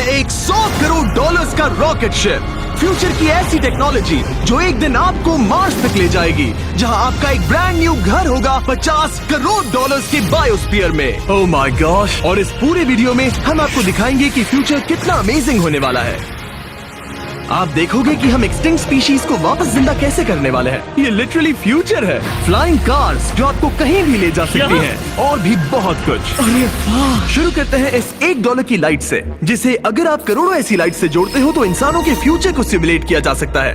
एक $100 करोड़ का rocket ship, future की ऐसी टेक्नोलॉजी जो एक दिन आपको मार्स तक ले जाएगी, जहां आपका एक ब्रांड न्यू घर होगा $50 करोड़ के बायोस्फीयर में। Oh my gosh! और इस पूरे वीडियो में हम आपको दिखाएंगे कि फ्यूचर कितना अमेजिंग होने वाला है। आप देखोगे कि हम एक्सटिंक्ट स्पीशीज को वापस जिंदा कैसे करने वाले हैं। ये लिटरली फ्यूचर है। फ्लाइंग कार्स जो आपको कहीं भी ले जा सकती हैं, और भी बहुत कुछ। अरे वाह! शुरू करते हैं इस $1 की लाइट से, जिसे अगर आप करोड़ों ऐसी लाइट से जोड़ते हो तो इंसानों के फ्यूचर को सिमुलेट किया जा सकता है,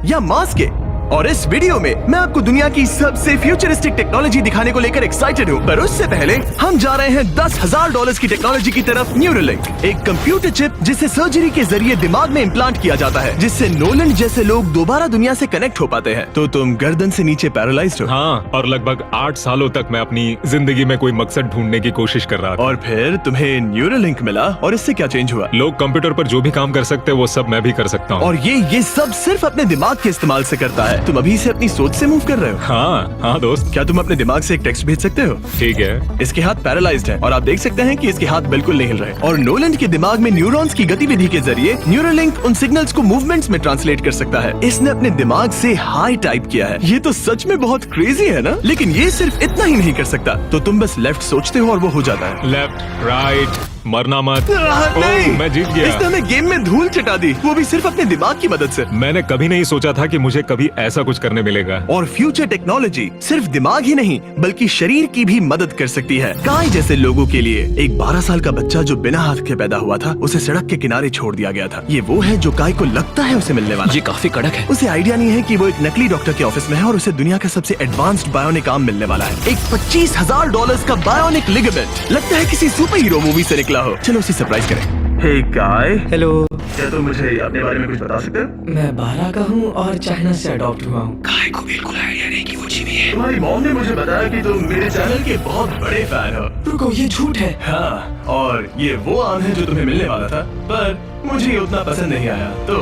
या मार्स के। और इस वीडियो में मैं आपको दुनिया की सबसे फ्यूचरिस्टिक टेक्नोलॉजी दिखाने को लेकर एक्साइटेड हूँ। पर उससे पहले हम जा रहे हैं $10,000 की टेक्नोलॉजी की तरफ। न्यूरोलिंक, एक कंप्यूटर चिप जिसे सर्जरी के जरिए दिमाग में इम्प्लांट किया जाता है, जिससे नोलन जैसे लोग दोबारा दुनिया से कनेक्ट हो पाते हैं। तो तुम गर्दन से नीचे पैरालाइज्ड हो। हाँ, और लगभग 8 सालों तक मैं अपनी जिंदगी में कोई मकसद ढूंढने की कोशिश कर रहा था। और फिर तुम्हें न्यूरोलिंक मिला, और इससे क्या चेंज हुआ? लोग कंप्यूटर पर जो भी काम कर सकते हैं वो सब मैं भी कर सकता हूँ। और ये सब सिर्फ अपने दिमाग के इस्तेमाल से करता है। तुम अभी से अपनी सोच से मूव कर रहे हो। हाँ दोस्त। क्या तुम अपने दिमाग से एक टेक्स्ट भेज सकते हो? ठीक है। इसके हाथ पैरालाइज्ड हैं, और आप देख सकते हैं कि इसके हाथ बिल्कुल नहीं हिल रहे। और नोलन के दिमाग में न्यूरॉन्स की गतिविधि के जरिए न्यूरोलिंक उन सिग्नल्स को मूवमेंट्स में ट्रांसलेट कर सकता है। इसने अपने दिमाग से हाई टाइप किया है। ये तो सच में बहुत क्रेजी है ना? लेकिन ये सिर्फ इतना ही नहीं कर सकता। तो तुम बस लेफ्ट सोचते हो और वो हो जाता है। लेफ्ट, राइट, मरना मत। नहीं, मैं जीत गया। इसने हमें गेम में धूल चटा दी, वो भी सिर्फ अपने दिमाग की मदद से। मैंने कभी नहीं सोचा था कि मुझे कभी ऐसा कुछ करने मिलेगा। और फ्यूचर टेक्नोलॉजी सिर्फ दिमाग ही नहीं बल्कि शरीर की भी मदद कर सकती है। गाय जैसे लोगों के लिए एक 12 साल का बच्चा जो बिना हाथ के पैदा हुआ था, उसे सड़क के किनारे छोड़ दिया गया था। ये वो है जो गाय को लगता है उसे मिलने वाला। ये काफी कड़क है। उसे आइडिया नहीं है कि वो एक नकली डॉक्टर के ऑफिस में है और उसे दुनिया का सबसे एडवांस्ड बायोनिक आर्म मिलने वाला है। एक $25,000 का बायोनिक लिगामेंट, लगता है किसी सुपर हीरो मूवी से निकला हो। चलो उसे सरप्राइज करें। हे गाय। हेलो। क्या तुम मुझे अपने बारे में कुछ बता सकते हो? मैं 12 का हूँ और चाइना से अडॉप्ट हुआ हूँ। गाय को बिल्कुल आइडिया नहीं कि वो जिमी है। तुम्हारी मॉम ने मुझे बताया कि तुम मेरे चैनल के बहुत बड़े फैन हो। रुको, ये झूठ है। हाँ, और ये वो आम है जो तुम्हें मिलने वाला था, पर मुझे उतना पसंद नहीं आया। तो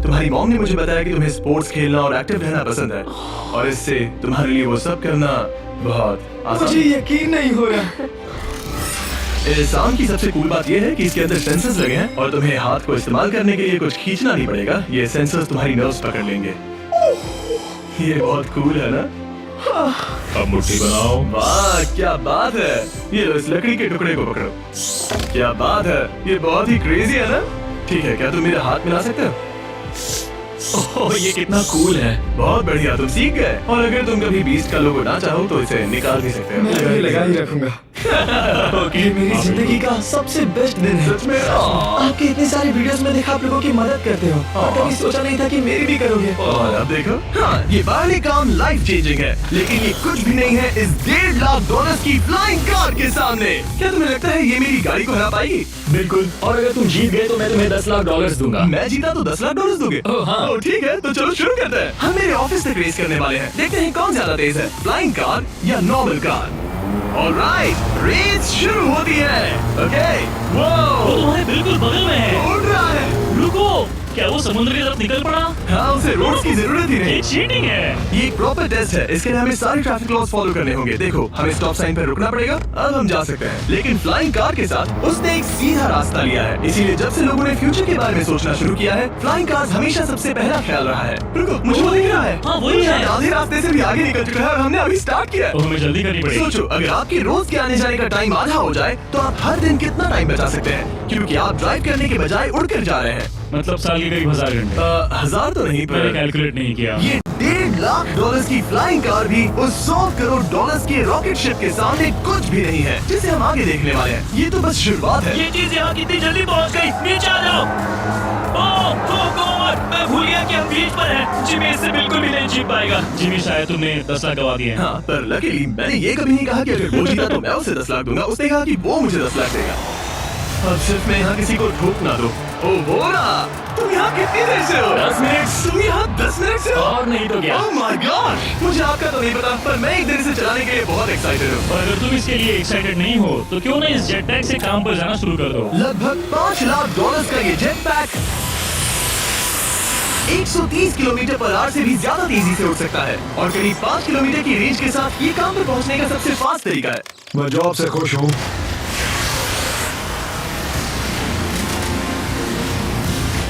तुम्हारी मॉम ने मुझे बताया कि तुम्हें स्पोर्ट्स खेलना और एक्टिव रहना पसंद है, और इससे तुम्हारे लिए वो सब करना बहुत आसान। मुझे यकीन नहीं हो रहा। इस आम की सबसे कूल बात ये है कि इसके अंदर सेंसर्स लगे हैं, और तुम्हें हाथ को इस्तेमाल करने के लिए कुछ खींचना नहीं पड़ेगा। ये सेंसर्स तुम्हारी नर्व्स पकड़ लेंगे। ये बहुत कूल है ना? अब मुट्ठी बनाओ। वाह, क्या बात है! ये लो, इस लकड़ी के टुकड़े को पकड़ो। क्या बात है! ये बहुत ही क्रेजी है ना? ठीक है, क्या तुम मेरा हाथ मिला सकते हो? ओह, ये कितना कूल है। बहुत बढ़िया, तुम सीख गए। और अगर तुम कभी बीस्ट का लोगो ना चाहो तो इसे निकाल भी सकते हो। मैं भी लगा ही रखूंगा। ये मेरी जिंदगी का सबसे बेस्ट दिन है। सच में? आपके इतने सारे वीडियोस में देखा आप लोगों की मदद करते हो, और कभी सोचा नहीं था कि मेरी भी करोगे। और अब देखो, हाँ, ये बायोनिक काम लाइफ चेंजिंग है, लेकिन ये कुछ भी नहीं है इस $1.5 की फ्लाइंग कार के सामने। क्या तुम्हें लगता है ये मेरी गाड़ी को हरा पाएगी? बिल्कुल। और अगर तुम जीत गए तो मैं तुम्हें $10,00,000 दूंगा। मैं जीता तो $10,00,000 दोगे? ओह, हाँ। ओह, ठीक है, तो चलो शुरू करते हैं। हम मेरे ऑफिस तक रेस करने वाले हैं। देखते हैं कौन ज्यादा तेज है, फ्लाइंग कार या नॉर्मल कार। ऑलराइट, रेस शुरू होती है। ओके, वो वो तुम्हारे बिल्कुल बगल में है। उड़ रहा है। रुको, क्या वो समुद्र की तरफ निकल पड़ा? हाँ, उसे रोड्स की जरूरत ही नहीं। ये चीटिंग है। ये एक प्रॉपर टेस्ट है, इसके लिए हमें सारे ट्रैफिक लॉज फॉलो करने होंगे। देखो, हमें स्टॉप साइन पर रुकना पड़ेगा। अब हम जा सकते हैं, लेकिन फ्लाइंग कार के साथ उसने एक सीधा रास्ता लिया है। इसीलिए जब से लोगों ने फ्यूचर के बारे में सोचना शुरू किया है, फ्लाइंग कार्स हमेशा सबसे पहला ख्याल रहा है। रुको, मुझे वो दिख रहा है। हाँ, वही है। आधे रास्ते से भी आगे निकल चुका है और हमने अभी स्टार्ट किया है। तो हमें जल्दी करनी पड़ेगी। सोचो, अगर आपके रोज के आने जाने का टाइम आधा हो जाए तो आप हर दिन कितना टाइम बचा सकते हैं, क्योंकि आप ड्राइव करने के बजाय उड़कर जा रहे हैं। मतलब साल के करीब 1000 घंटे। 1000 तो नहीं, मैंने पर कैलकुलेट नहीं किया। ये $1.5 की फ्लाइंग कार भी उस $100 करोड़ के रॉकेट शिप के सामने कुछ भी नहीं है, जिसे हम आगे देखने वाले हैं। ये तो बस शुरुआत है। ये चीज यहाँ कितनी जल्दी पहुँच गई। नीचे आ जाओ। ओह गॉड, मैं भूल गया कि हम बीच पर हैं। जिमी इससे बिल्कुल भी नहीं जीत पाएगा। जिमी, शायद तुमने 10 लाख गवा दिए हैं। हाँ, पर लकीली मैंने ये कभी नहीं कहा कि अगर वो जीता तो मैं उसे 10 लाख दूंगा। उसने कहा कि वो मुझे 10 लाख देगा। अब सिर्फ मैं यहाँ किसी को ठोक ना दो। ओ बोरा, तुम यहाँ कितनी देर से हो? 10 मिनट। तुम यहाँ 10 मिनट से हो? और नहीं तो क्या। Oh my gosh! मुझे आपका तो नहीं पता, पर मैं एक दिन इसे चलाने के लिए बहुत एक्साइटेड हूँ। और अगर तुम इसके लिए एक्साइटेड नहीं हो तो क्यों ना इस जेट पैक से काम पर जाना शुरू कर दो। लगभग $5 लाख का ये jet pack 130 kilometre per hour से भी ज्यादा तेजी से उड़ सकता है, और करीब 5 किलोमीटर की रेंज के साथ ये काम पर पहुंचने का सबसे फास्ट तरीका है। मैं जॉब से खुश हूँ।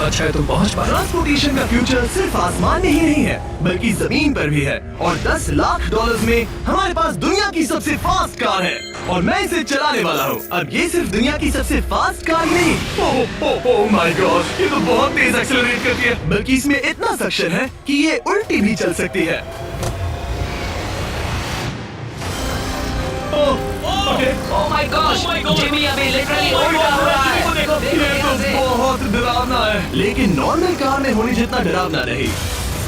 अच्छा है तुम पहुंच पाए। ट्रांसपोर्टेशन का फ्यूचर सिर्फ आसमान में ही नहीं है बल्कि जमीन पर भी है और 10 लाख डॉलर्स में हमारे पास दुनिया की सबसे फास्ट कार है और मैं इसे चलाने वाला हूँ। अब ये सिर्फ दुनिया की सबसे फास्ट कार नहीं, ओह माय गॉड, ये तो बहुत तेज एक्सेलरेट करती है, बल्कि इसमें इतना सक्शन है कि ये उल्टी भी चल सकती है। ओह माय गॉश, जिमी अभी लिटरली उल्टा हो रहा है। देखो ये तो बहुत डरावना है, लेकिन नॉर्मल कार में होने जितना डरावना नहीं।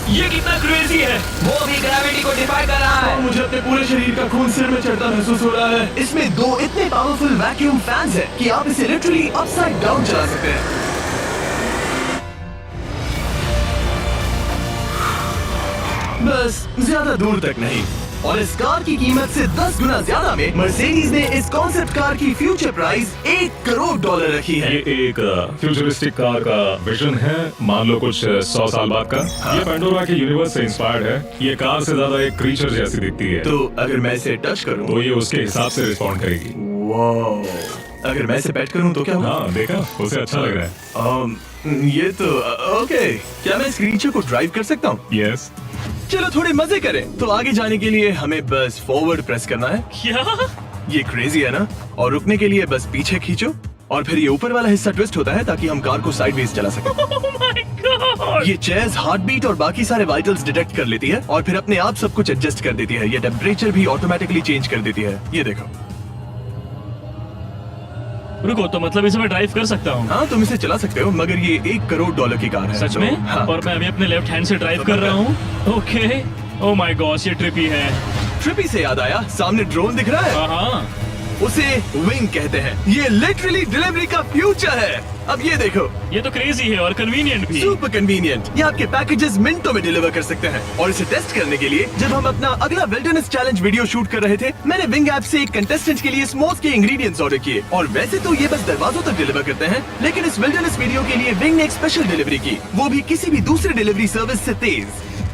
ये कितना क्रेजी है। वो भी ग्रेविटी को डिफाई कर रहा है। मुझे अपने पूरे शरीर का खून सिर में चढ़ता महसूस हो रहा है। इसमें 2 इतने पावरफुल वैक्यूम फैंस हैं कि आप इसे लिटरली अपसाइड डाउन चला सकते हैं। बस ज्यादा दूर तक नहीं। और इस कार की कीमत से 10 गुना ज्यादा में मर्सिडीज ने इस कॉन्सेप्ट कार की फ्यूचर प्राइस $1 करोड़ रखी है। ये एक फ्यूचरिस्टिक कार का विजन है, मान लो कुछ 100 साल बाद का। ये पेंडोरा के यूनिवर्स से इंस्पायर्ड है। ये कार से ज्यादा एक क्रीचर जैसी दिखती है, तो अगर मैं इसे टच करूं तो ये उसके हिसाब से रिस्पॉन्ड करेगी। वाह, अगर मैं इसे पेट करूं तो क्या होगा? हाँ देखा, उसे अच्छा लग रहा है। ये तो ओके। क्या मैं इस क्रीचर को ड्राइव कर सकता हूँ? यस। चलो थोड़े मजे करें। तो आगे जाने के लिए हमें बस फॉरवर्ड प्रेस करना है। क्या? ये क्रेजी है ना? और रुकने के लिए बस पीछे खींचो और फिर ये ऊपर वाला हिस्सा ट्विस्ट होता है ताकि हम कार को साइडवेज चला सकें। Oh my God! ये चेयर्स हार्ट बीट और बाकी सारे वाइटल्स डिटेक्ट कर लेती है और फिर अपने आप सब कुछ एडजस्ट कर देती है। ये टेम्परेचर भी ऑटोमेटिकली चेंज कर देती है। ये देखो। रुको, तो मतलब इसे मैं ड्राइव कर सकता हूँ? हाँ, तुम इसे चला सकते हो, मगर ये $1 करोड़ की कार है। सच तो, में? हाँ। और मैं अभी अपने लेफ्ट हैंड से ड्राइव कर रहा हूँ। ओके। ओह माय गॉड, ये ट्रिपी है। ट्रिपी से याद आया, सामने ड्रोन दिख रहा है? हाँ। उसे विंग कहते हैं। ये लिटरली डिलीवरी का फ्यूचर है। अब ये देखो, ये तो क्रेजी है और कन्वीनियंट भी। Super convenient. ये आपके पैकेजेस मिनटों में डिलीवर कर सकते हैं। और इसे टेस्ट करने के लिए जब हम अपना अगला विल्डरनेस चैलेंज वीडियो शूट कर रहे थे, मैंने विंग ऐप से एक कंटेस्टेंट के लिए स्मोक्स के इंग्रेडिएंट्स ऑर्डर किए। और वैसे तो ये बस दरवाजों तक डिलीवर करते हैं, लेकिन इस विल्डरनेस वीडियो के लिए विंग ने एक स्पेशल डिलीवरी की, वो भी किसी भी दूसरे डिलीवरी सर्विस से तेज।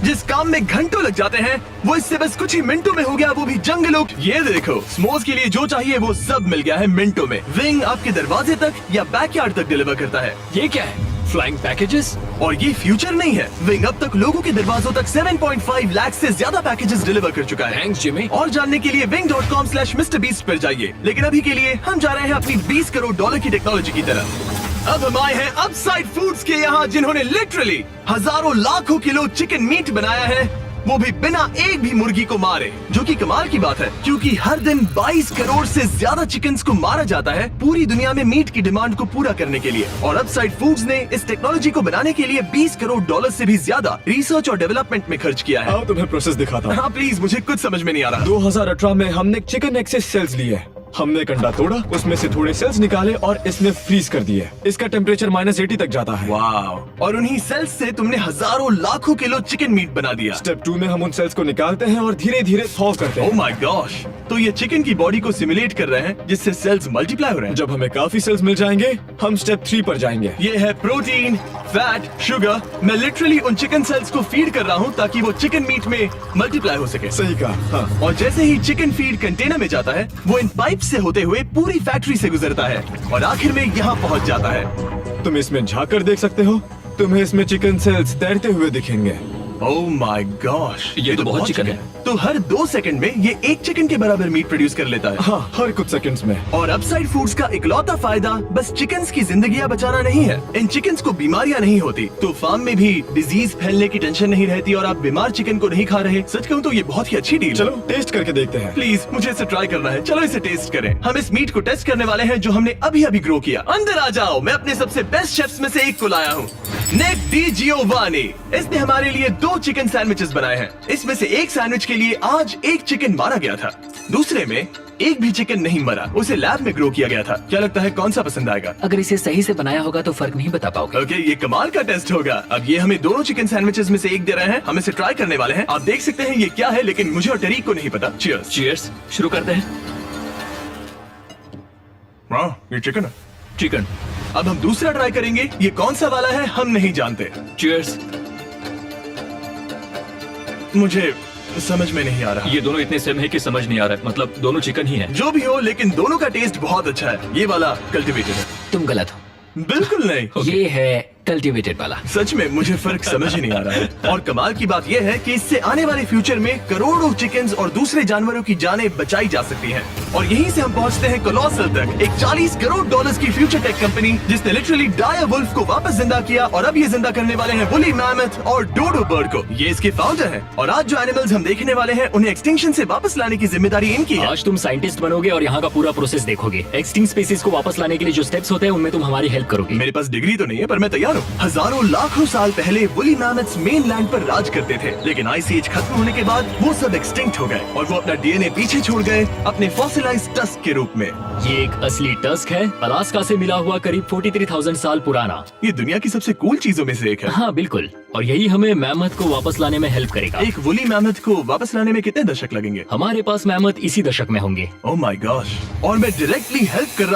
जिस काम में घंटों लग जाते हैं वो इससे बस कुछ ही मिनटों में हो गया, वो भी जंगलों। ये देखो, स्मोक्स के लिए जो चाहिए वो सब मिल गया है मिनटों में। विंग आपके दरवाजे तक या बैकयार्ड तक डिलीवर करता है। ये क्या है? Flying packages? और ये फ्यूचर नहीं है, विंग अब तक लोगों के दरवाजों तक 7.5 लाख से ज्यादा पैकेजेस डिलीवर कर चुका है। Thanks Jimmy. और जानने के लिए wing.com/MrBeast पर जाइए। लेकिन अभी के लिए हम जा रहे हैं अपनी $20 करोड़ की टेक्नोलॉजी की तरफ। अब हम आए हैं अपसाइड फूड्स के यहाँ, जिन्होंने लिटरली हजारों लाखों किलो चिकन मीट बनाया है, वो भी बिना एक भी मुर्गी को मारे। जो कि कमाल की बात है, क्योंकि हर दिन 22 करोड़ से ज्यादा चिकन्स को मारा जाता है पूरी दुनिया में मीट की डिमांड को पूरा करने के लिए। और अपसाइड फूड्स ने इस टेक्नोलॉजी को बनाने के लिए $20 करोड़ से भी ज्यादा रिसर्च और डेवलपमेंट में खर्च किया है। आओ तुम्हें प्रोसेस दिखाता हूँ। हाँ प्लीज, मुझे कुछ समझ में नहीं आ रहा। 2018 में हमने चिकन नेक से सेल्स लिए। हमने एक अंडा तोड़ा, उसमें से थोड़े सेल्स निकाले और इसमें फ्रीज कर दिए। इसका टेम्परेचर -80 तक जाता है। वाव। और उन्हीं सेल्स से तुमने हजारों लाखों किलो चिकन मीट बना दिया। स्टेप 2 में हम उन सेल्स को निकालते हैं और धीरे धीरे थॉ करते ओह हैं। माय गॉश, तो ये चिकन की बॉडी को सिमुलेट कर रहे हैं जिससे सेल्स मल्टीप्लाई हो रहे हैं। जब हमें काफी सेल्स मिल जाएंगे, हम स्टेप 3 पर जाएंगे। ये है प्रोटीन, फैट, शुगर। मैं लिटरली उन चिकन सेल्स को फीड कर रहा हूँ ताकि वो चिकन मीट में मल्टीप्लाई हो सके। सही कहा। हाँ। और जैसे ही चिकन फीड कंटेनर में जाता है, वो इन पाइप से होते हुए पूरी फैक्ट्री से गुजरता है और आखिर में यहाँ पहुँच जाता है। तुम इसमें झाँक कर देख सकते हो, तुम्हें इसमें चिकन सेल्स तैरते हुए दिखेंगे। ओह माय गॉश, ये तो बहुत चिकन है। तो हर 2 सेकंड में ये 1 चिकन के बराबर मीट प्रोड्यूस कर लेता है। हाँ, हर कुछ सेकंड्स में। और अपसाइड फूड्स का इकलौता फायदा बस चिकन्स की जिंदगियां बचाना नहीं है। इन चिकन्स को बीमारियां नहीं होती, तो फार्म में भी डिजीज फैलने की टेंशन नहीं रहती और आप बीमार चिकन को नहीं खा रहे। सच कहूँ तो ये बहुत ही अच्छी डील है। चलो टेस्ट करके देखते हैं। प्लीज, मुझे इसे ट्राई करना है। चलो इसे टेस्ट करें। हम इस मीट को टेस्ट करने वाले हैं जो हमने अभी अभी ग्रो किया। अंदर आ जाओ, मैं अपने सबसे बेस्ट शेफ्स में से एक को लाया हूँ, निक डी जियोवानी। इसने हमारे लिए 2 चिकन सैंडविचेस बनाए हैं। इसमें से एक सैंडविच के लिए आज 1 चिकन मारा गया था, दूसरे में एक भी चिकन नहीं मरा, उसे लैब में ग्रो किया गया था। क्या लगता है कौन सा पसंद आएगा? अगर इसे सही से बनाया होगा तो फर्क नहीं बता पाओगे। ओके, ये कमाल का टेस्ट होगा। अब ये हमें दोनों चिकन सैंडविचेस में से एक दे रहे हैं, हम इसे ट्राई करने वाले हैं। आप देख सकते हैं ये क्या है, लेकिन मुझे और टरीक को नहीं पता। चीयर्स। चीयर्स। शुरू करते हैं। हाँ, ये चिकन है। चिकन। अब हम दूसरा ट्राई करेंगे। ये कौन सा वाला है हम नहीं जानते। चीयर्स। मुझे समझ में नहीं आ रहा। ये दोनों इतने सेम है कि समझ नहीं आ रहा है, मतलब दोनों चिकन ही है। जो भी हो, लेकिन दोनों का टेस्ट बहुत अच्छा है। ये वाला कल्टीवेटेड है। तुम गलत हो। बिल्कुल नहीं। ये है कल्टीवेटेड वाला। सच में मुझे फर्क समझ ही नहीं आ रहा है। और कमाल की बात यह है कि इससे आने वाले फ्यूचर में करोड़ों चिकन्स और दूसरे जानवरों की जानें बचाई जा सकती हैं। और यहीं से हम पहुंचते हैं कोलोसल तक, एक $40 करोड़ की फ्यूचर टेक कंपनी जिसने लिटरली डायर वुल्फ को वापस जिंदा किया और अब ये जिंदा करने वाले हैं वुली मैमथ और डोडो बर्ड को। ये इसके फाउंडर हैं और आज जो एनिमल्स हम देखने वाले हैं उन्हें एक्सटिंक्शन से वापस लाने की जिम्मेदारी इनकी है। आज तुम साइंटिस्ट बनोगे और यहाँ का पूरा प्रोसेस देखोगे। एक्सटिंक्ट स्पीसीज को वापस लाने के लिए जो स्टेप्स होते हैं उनमें तुम हमारी हेल्प करोगे। मेरे पास डिग्री तो नहीं है पर मैं तैयार हूँ। हजारों लाखों साल पहले वुली मैमथ्स मेनलैंड पर राज करते थे, लेकिन आइस एज खत्म होने के बाद वो सब एक्सटिंक्ट हो गए और वो अपना डीएनए पीछे छोड़ गए अपने फॉसिलाइज्ड टस्क के रूप में। ये एक असली टस्क है, अलास्का से मिला हुआ, करीब 43,000 साल पुराना। ये दुनिया की सबसे कूल चीजों में से एक है। हाँ बिल्कुल, और यही हमें मैमथ को वापस लाने में हेल्प करेगा। एक वुली मैमथ को वापस लाने में कितने दशक लगेंगे? हमारे पास मैमथ इसी दशक में होंगे। ओह माय गॉश, और मैं डायरेक्टली हेल्प कर रहा